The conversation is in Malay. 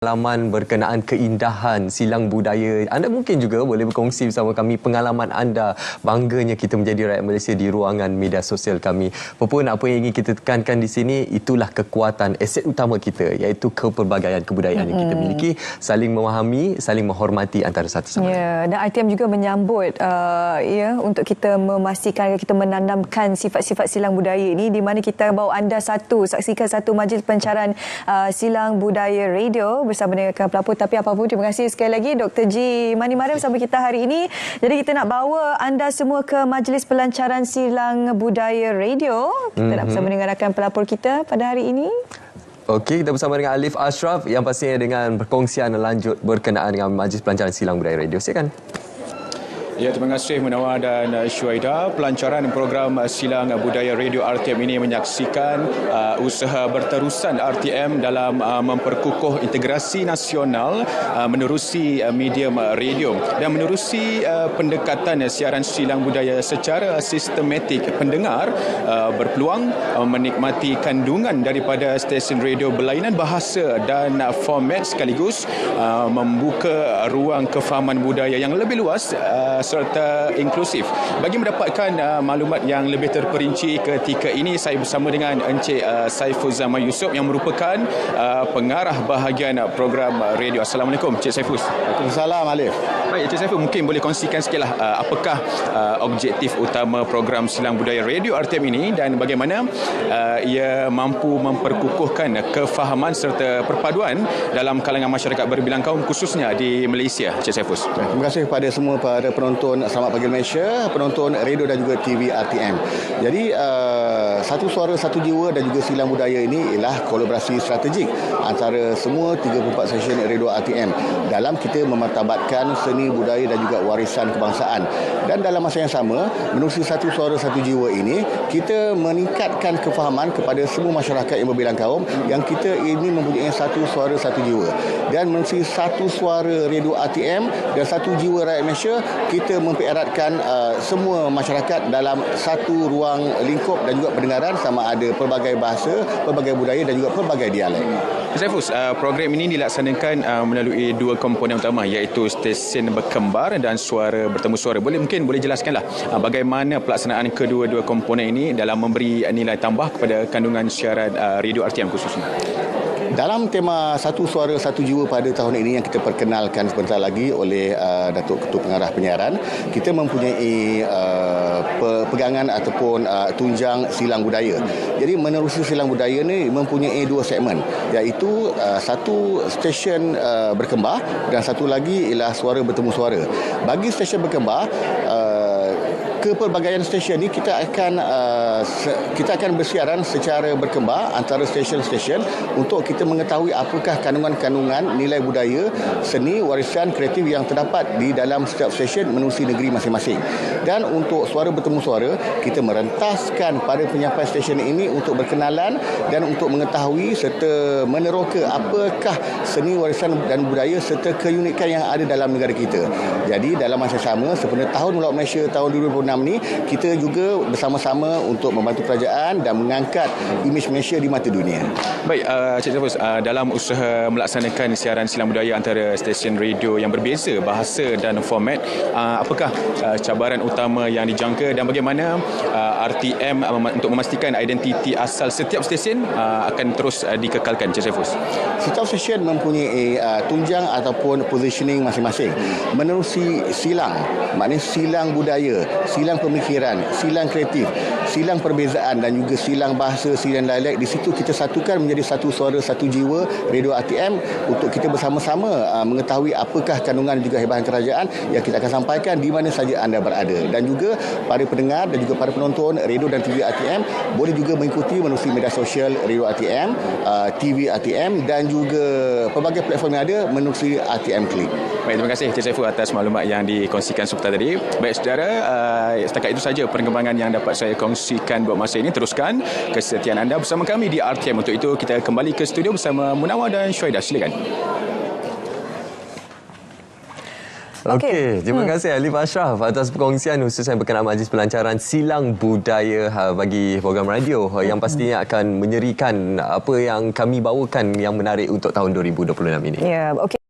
Pengalaman berkenaan keindahan silang budaya. Anda mungkin juga boleh berkongsi bersama kami pengalaman anda. Bangganya kita menjadi rakyat Malaysia di ruangan media sosial kami. Apapun apa yang ingin kita tekankan di sini, itulah kekuatan, aset utama kita, iaitu kepelbagaian kebudayaan yang kita miliki, saling memahami, saling menghormati antara satu sama lain. Ya, dan ITM juga menyambut untuk kita memastikan kita menanamkan sifat-sifat silang budaya ini, di mana kita bawa anda saksikan satu majlis pelancaran silang budaya radio bersama dengan pelapor. Tapi apapun, terima kasih sekali lagi Dr. G. Mani Mariam bersama kita hari ini. Jadi kita nak bawa anda semua ke majlis pelancaran silang budaya radio. Kita nak bersama dengan rakan pelapor kita pada hari ini. Okey, kita bersama dengan Alif Ashraf yang pastinya dengan perkongsian lanjut berkenaan dengan majlis pelancaran silang budaya radio. Silakan. Ya, terima kasih Munawar dan Syuaida. Pelancaran program silang budaya radio RTM ini menyaksikan usaha berterusan RTM dalam memperkukuh integrasi nasional menerusi medium radio dan menerusi pendekatan siaran silang budaya secara sistematik. Pendengar berpeluang menikmati kandungan daripada stesen radio berlainan bahasa dan format, sekaligus membuka ruang kefahaman budaya yang lebih luas serta inklusif. Bagi mendapatkan maklumat yang lebih terperinci ketika ini, saya bersama dengan Encik Saiful Zaman Yusof yang merupakan pengarah bahagian program radio. Assalamualaikum Encik Saiful. Waalaikumsalam Alif. Baik Encik Saiful, mungkin boleh kongsikan sikitlah apakah objektif utama program silang budaya radio RTM ini dan bagaimana ia mampu memperkukuhkan kefahaman serta perpaduan dalam kalangan masyarakat berbilang kaum, khususnya di Malaysia. Encik Saiful. Terima kasih kepada semua para penonton Selamat Pagi Malaysia, penonton radio dan juga TV RTM. Jadi Satu Suara Satu Jiwa dan juga silang budaya ini ialah kolaborasi strategik antara semua 34 stesen radio RTM dalam kita memartabatkan seni budaya dan juga warisan kebangsaan. Dan dalam masa yang sama, menerusi Satu Suara Satu Jiwa ini, kita meningkatkan kefahaman kepada semua masyarakat yang berbilang kaum yang kita ini mempunyai satu suara satu jiwa. Dan menerusi Satu Suara Radio RTM dan Satu Jiwa Rakyat Malaysia, kita mempereratkan semua masyarakat dalam satu ruang lingkup dan juga pendengaran, sama ada pelbagai bahasa, pelbagai budaya dan juga pelbagai dialek. Saiful, program ini dilaksanakan melalui dua komponen utama, iaitu stesen berkembar dan suara bertemu suara. Mungkin boleh jelaskanlah bagaimana pelaksanaan kedua-dua komponen ini dalam memberi nilai tambah kepada kandungan siaran radio RTM khususnya. Dalam tema Satu Suara Satu Jiwa pada tahun ini yang kita perkenalkan sebentar lagi oleh Datuk Ketua Pengarah Penyiaran, kita mempunyai pegangan ataupun tunjang silang budaya. Jadi menerusi silang budaya ni mempunyai dua segmen, iaitu satu stesen berkembar dan satu lagi ialah suara bertemu suara. Bagi stesen berkembar, kepelbagaian stesen ini kita akan bersiaran secara berkembar antara stesen-stesen untuk kita mengetahui apakah kandungan-kandungan nilai budaya, seni, warisan kreatif yang terdapat di dalam setiap stesen menerusi negeri masing-masing. Dan untuk suara bertemu suara, kita merentaskan pada penyampai stesen ini untuk berkenalan dan untuk mengetahui serta meneroka apakah seni, warisan dan budaya serta keunikan yang ada dalam negara kita. Jadi dalam masa sama, sebenarnya Tahun Melawat Malaysia tahun 2026 ni, kita juga bersama-sama untuk membantu kerajaan dan mengangkat imej Malaysia di mata dunia. Baik, Cik Saiful, dalam usaha melaksanakan siaran silang budaya antara stesen radio yang berbeza bahasa dan format, apakah cabaran utama yang dijangka dan bagaimana RTM untuk memastikan identiti asal setiap stesen akan terus dikekalkan, Cik Saiful? Setiap stesen mempunyai tunjang ataupun positioning masing-masing. Menerusi silang, maknanya silang budaya, silang pemikiran, silang kreatif, silang perbezaan dan juga silang bahasa, silang dialek. Di situ kita satukan menjadi Satu Suara Satu Jiwa Radio RTM untuk kita bersama-sama mengetahui apakah kandungan dan juga hebahan kerajaan yang kita akan sampaikan di mana saja anda berada. Dan juga para pendengar dan juga para penonton radio dan TV RTM boleh juga mengikuti menerusi media sosial Radio RTM, TV RTM dan juga pelbagai platform yang ada menerusi RTM Click. Baik, terima kasih Cik Saiful atas maklumat yang dikongsikan sebentar tadi. Baik saudara, setakat itu saja perkembangan yang dapat saya kongsikan buat masa ini. Teruskan kesetiaan anda bersama kami di RTM. Untuk itu kita kembali ke studio bersama Munawar dan Syuaida. Silakan. Okey, terima kasih Alif Ashraf atas perkongsian khususnya berkenaan majlis pelancaran silang budaya bagi program radio yang pastinya akan menyerikan apa yang kami bawakan yang menarik untuk tahun 2026 ini. Ya, okey.